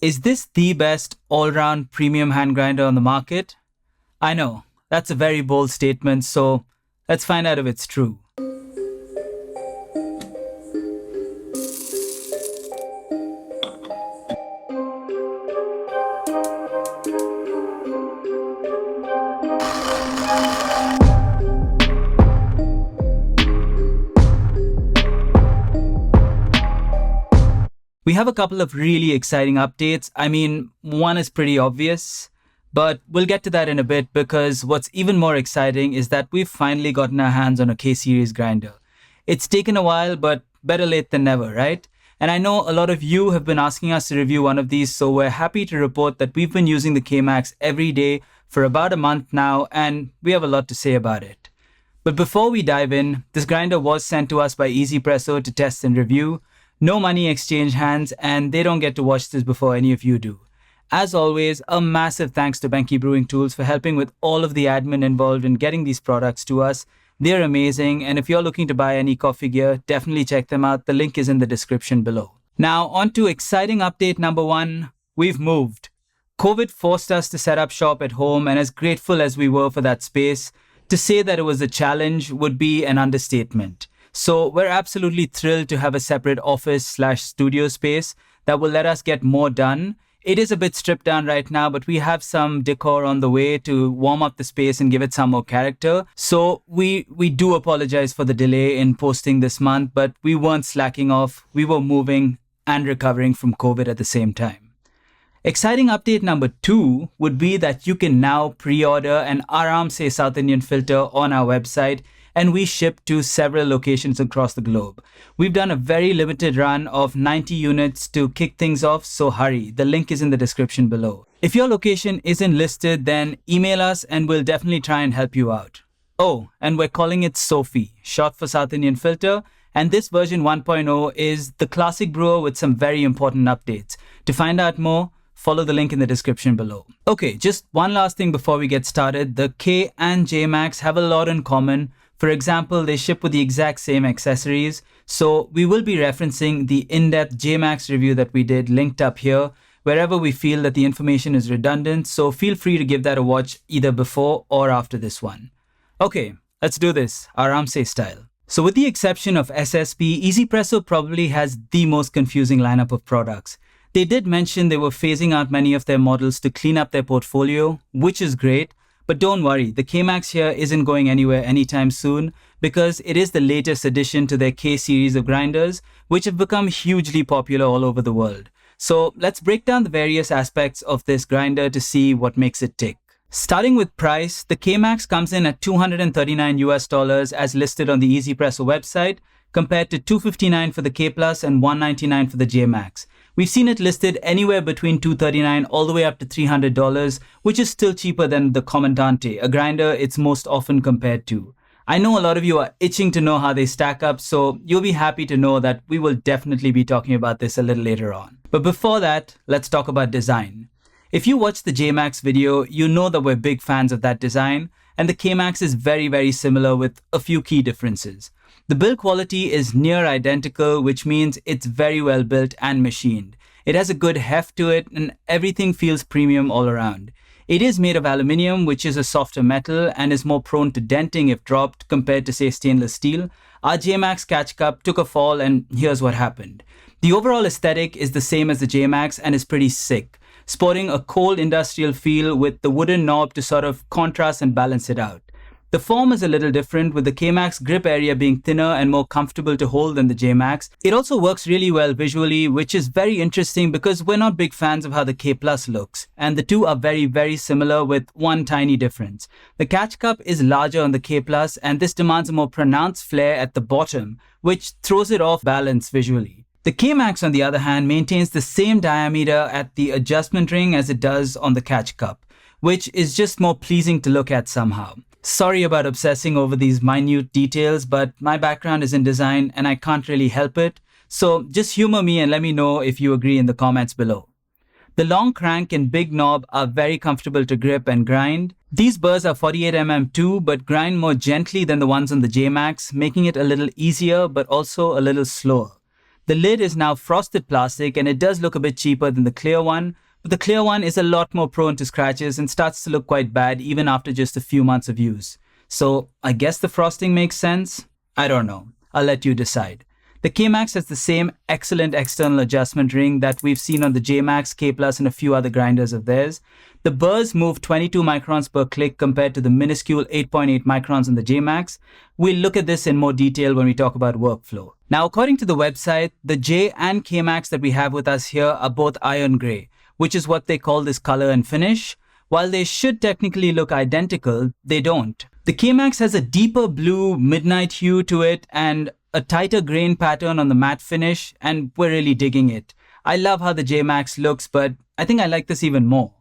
Is this the best all-round premium hand grinder on the market? I know, that's a very bold statement, so let's find out if it's true. We have a couple of really exciting updates. I mean, one is pretty obvious, but we'll get to that in a bit because what's even more exciting is that we've finally gotten our hands on a K-series grinder. It's taken a while, but better late than never, right? And I know a lot of you have been asking us to review one of these, so we're happy to report that we've been using the K-Max every day for about a month now, and we have a lot to say about it. But before we dive in, this grinder was sent to us by 1ZPresso to test and review. No money exchange hands, and they don't get to watch this before any of you do. As always, a massive thanks to Benki Brewing Tools for helping with all of the admin involved in getting these products to us. They're amazing, and if you're looking to buy any coffee gear, definitely check them out. The link is in the description below. Now, on to exciting update number 1. We've moved. COVID forced us to set up shop at home, and as grateful as we were for that space, to say that it was a challenge would be an understatement. So we're absolutely thrilled to have a separate office/studio space that will let us get more done. It is a bit stripped down right now, but we have some decor on the way to warm up the space and give it some more character. So we do apologize for the delay in posting this month, but we weren't slacking off. We were moving and recovering from COVID at the same time. Exciting update number 2 would be that you can now pre-order an Aaram Se South Indian filter on our website, and we ship to several locations across the globe. We've done a very limited run of 90 units to kick things off, so hurry. The link is in the description below. If your location isn't listed, then email us and we'll definitely try and help you out. Oh, and we're calling it Sophie, short for South Indian Filter, and this version 1.0 is the classic brewer with some very important updates. To find out more, follow the link in the description below. Okay, just one last thing before we get started. The K and J Max have a lot in common. For example, they ship with the exact same accessories. So we will be referencing the in-depth J-Max review that we did linked up here, wherever we feel that the information is redundant. So feel free to give that a watch either before or after this one. Okay, let's do this, Aaram Se style. So with the exception of SSP, 1ZPresso probably has the most confusing lineup of products. They did mention they were phasing out many of their models to clean up their portfolio, which is great. But don't worry, the K-Max here isn't going anywhere anytime soon because it is the latest addition to their K-series of grinders, which have become hugely popular all over the world. So let's break down the various aspects of this grinder to see what makes it tick. Starting with price, the K-Max comes in at $239 as listed on the 1ZPresso website, compared to $259 for the K Plus and $199 for the J Max. We've seen it listed anywhere between $239 all the way up to $300, which is still cheaper than the Comandante, a grinder it's most often compared to. I know a lot of you are itching to know how they stack up, so you'll be happy to know that we will definitely be talking about this a little later on. But before that, let's talk about design. If you watched the J Max video, you know that we're big fans of that design, and the K Max is very similar with a few key differences. The build quality is near identical, which means it's very well built and machined. It has a good heft to it and everything feels premium all around. It is made of aluminium, which is a softer metal and is more prone to denting if dropped compared to, say, stainless steel. Our J-Max catch cup took a fall and here's what happened. The overall aesthetic is the same as the J-Max and is pretty sick, sporting a cold industrial feel with the wooden knob to sort of contrast and balance it out. The form is a little different, with the K-Max grip area being thinner and more comfortable to hold than the J-Max. It also works really well visually, which is very interesting because we're not big fans of how the K Plus looks. And the two are very similar with one tiny difference. The catch cup is larger on the K Plus and this demands a more pronounced flare at the bottom, which throws it off balance visually. The K-Max, on the other hand, maintains the same diameter at the adjustment ring as it does on the catch cup, which is just more pleasing to look at somehow. Sorry about obsessing over these minute details, but my background is in design and I can't really help it. So just humor me and let me know if you agree in the comments below. The long crank and big knob are very comfortable to grip and grind. These burrs are 48mm too, but grind more gently than the ones on the J Max, making it a little easier but also a little slower. The lid is now frosted plastic and it does look a bit cheaper than the clear one, but the clear one is a lot more prone to scratches and starts to look quite bad even after just a few months of use. So I guess the frosting makes sense? I don't know. I'll let you decide. The K-Max has the same excellent external adjustment ring that we've seen on the J-Max, K-Plus, and a few other grinders of theirs. The burrs move 22 microns per click compared to the minuscule 8.8 microns on the J-Max. We'll look at this in more detail when we talk about workflow. Now, according to the website, the J and K-Max that we have with us here are both iron gray, which is what they call this color and finish. While they should technically look identical, they don't. The K-Max has a deeper blue midnight hue to it and a tighter grain pattern on the matte finish, and we're really digging it. I love how the J-Max looks, but I think I like this even more.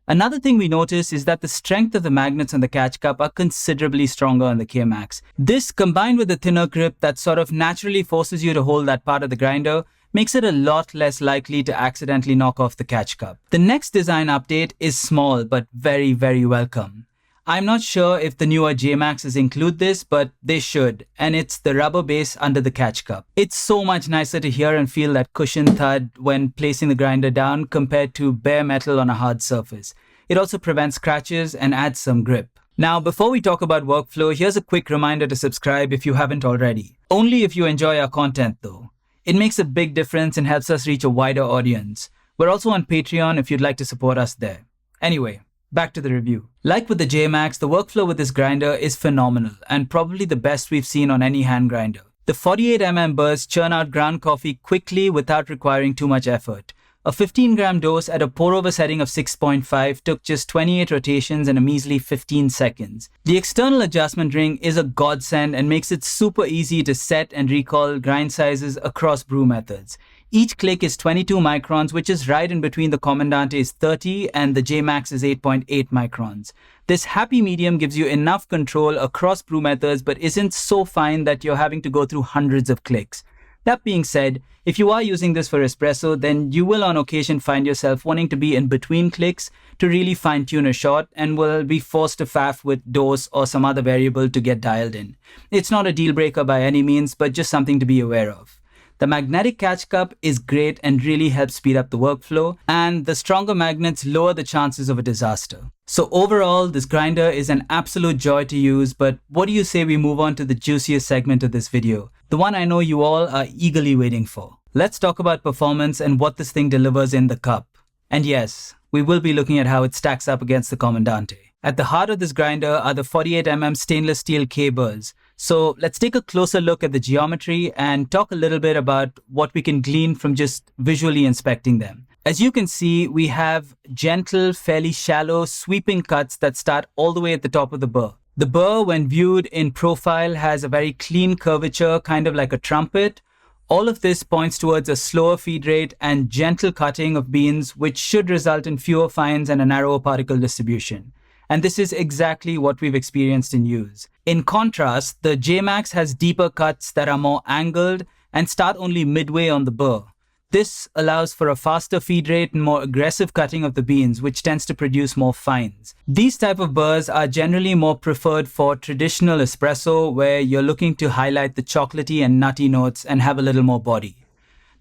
Another thing we notice is that the strength of the magnets on the catch cup are considerably stronger on the K-Max. This, combined with the thinner grip that sort of naturally forces you to hold that part of the grinder, makes it a lot less likely to accidentally knock off the catch cup. The next design update is small but very, very welcome. I'm not sure if the newer J-Maxes include this, but they should, and it's the rubber base under the catch cup. It's so much nicer to hear and feel that cushion thud when placing the grinder down compared to bare metal on a hard surface. It also prevents scratches and adds some grip. Now, before we talk about workflow, here's a quick reminder to subscribe if you haven't already. Only if you enjoy our content though. It makes a big difference and helps us reach a wider audience. We're also on Patreon if you'd like to support us there. Anyway, back to the review. Like with the J-Max, the workflow with this grinder is phenomenal and probably the best we've seen on any hand grinder. The 48mm burrs churn out ground coffee quickly without requiring too much effort. A 15-gram dose at a pour-over setting of 6.5 took just 28 rotations and a measly 15 seconds. The external adjustment ring is a godsend and makes it super easy to set and recall grind sizes across brew methods. Each click is 22 microns, which is right in between the Comandante's 30 and the J-Max's 8.8 microns. This happy medium gives you enough control across brew methods but isn't so fine that you're having to go through hundreds of clicks. That being said, if you are using this for espresso, then you will on occasion find yourself wanting to be in between clicks to really fine-tune a shot and will be forced to faff with dose or some other variable to get dialed in. It's not a deal breaker by any means, but just something to be aware of. The magnetic catch cup is great and really helps speed up the workflow, and the stronger magnets lower the chances of a disaster. So overall, this grinder is an absolute joy to use, but what do you say we move on to the juiciest segment of this video? The one I know you all are eagerly waiting for. Let's talk about performance and what this thing delivers in the cup. And yes, we will be looking at how it stacks up against the Comandante. At the heart of this grinder are the 48mm stainless steel K-burrs. So let's take a closer look at the geometry and talk a little bit about what we can glean from just visually inspecting them. As you can see, we have gentle, fairly shallow, sweeping cuts that start all the way at the top of the burr. The burr, when viewed in profile, has a very clean curvature, kind of like a trumpet. All of this points towards a slower feed rate and gentle cutting of beans, which should result in fewer fines and a narrower particle distribution. And this is exactly what we've experienced in use. In contrast, the J-Max has deeper cuts that are more angled and start only midway on the burr. This allows for a faster feed rate and more aggressive cutting of the beans, which tends to produce more fines. These type of burrs are generally more preferred for traditional espresso, where you're looking to highlight the chocolatey and nutty notes and have a little more body.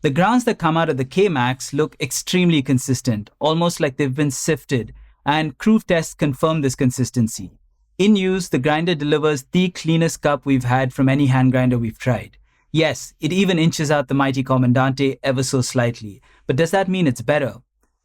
The grounds that come out of the K-Max look extremely consistent, almost like they've been sifted, and crew tests confirm this consistency. In use, the grinder delivers the cleanest cup we've had from any hand grinder we've tried. Yes, it even inches out the mighty Comandante ever so slightly. But does that mean it's better?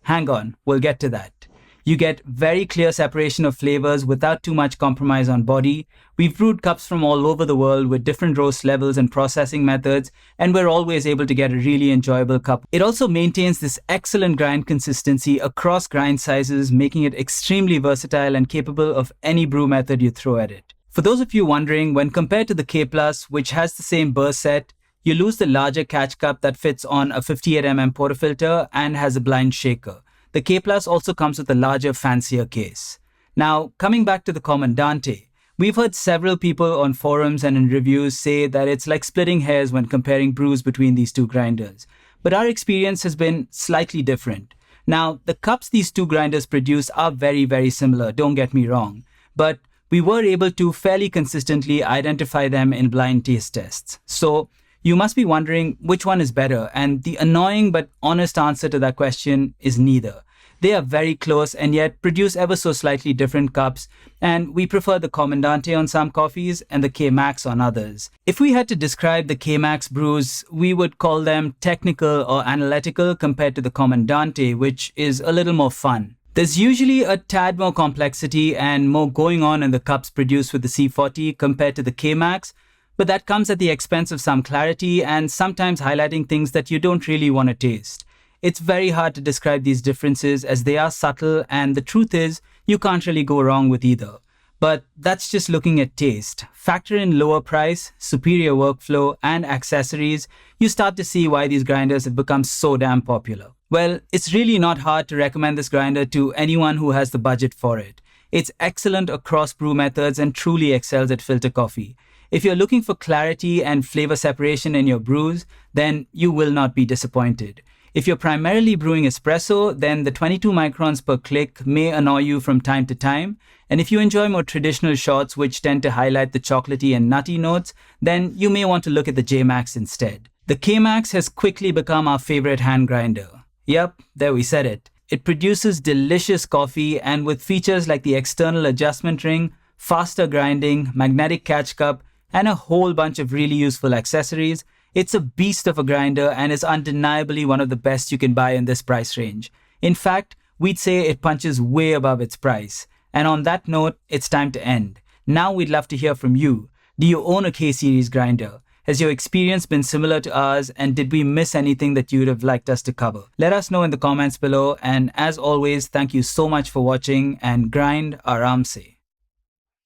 Hang on, we'll get to that. You get very clear separation of flavors without too much compromise on body. We've brewed cups from all over the world with different roast levels and processing methods, and we're always able to get a really enjoyable cup. It also maintains this excellent grind consistency across grind sizes, making it extremely versatile and capable of any brew method you throw at it. For those of you wondering, when compared to the K+, which has the same burr set, you lose the larger catch cup that fits on a 58mm portafilter and has a blind shaker. The K+ also comes with a larger, fancier case. Now, coming back to the Comandante, we've heard several people on forums and in reviews say that it's like splitting hairs when comparing brews between these two grinders. But our experience has been slightly different. Now, the cups these two grinders produce are very, very similar, don't get me wrong. But we were able to fairly consistently identify them in blind taste tests. So, You must be wondering which one is better, and the annoying but honest answer to that question is neither. They are very close and yet produce ever so slightly different cups, and we prefer the Comandante on some coffees and the K-Max on others. If we had to describe the K-Max brews, we would call them technical or analytical compared to the Comandante, which is a little more fun. There's usually a tad more complexity and more going on in the cups produced with the C40 compared to the K-Max, but that comes at the expense of some clarity and sometimes highlighting things that you don't really want to taste. It's very hard to describe these differences as they are subtle, and the truth is, you can't really go wrong with either. But that's just looking at taste. Factor in lower price, superior workflow, and accessories, you start to see why these grinders have become so damn popular. Well, it's really not hard to recommend this grinder to anyone who has the budget for it. It's excellent across brew methods and truly excels at filter coffee. If you're looking for clarity and flavor separation in your brews, then you will not be disappointed. If you're primarily brewing espresso, then the 22 microns per click may annoy you from time to time. And if you enjoy more traditional shots which tend to highlight the chocolatey and nutty notes, then you may want to look at the J-Max instead. The K-Max has quickly become our favorite hand grinder. Yep, there we said it. It produces delicious coffee, and with features like the external adjustment ring, faster grinding, magnetic catch cup, and a whole bunch of really useful accessories, it's a beast of a grinder and is undeniably one of the best you can buy in this price range. In fact, we'd say it punches way above its price. And on that note, it's time to end. Now we'd love to hear from you. Do you own a K-Series grinder? Has your experience been similar to ours, and did we miss anything that you'd have liked us to cover? Let us know in the comments below, and as always, thank you so much for watching, and grind aaram se.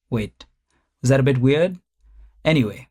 Wait, was that a bit weird? Anyway,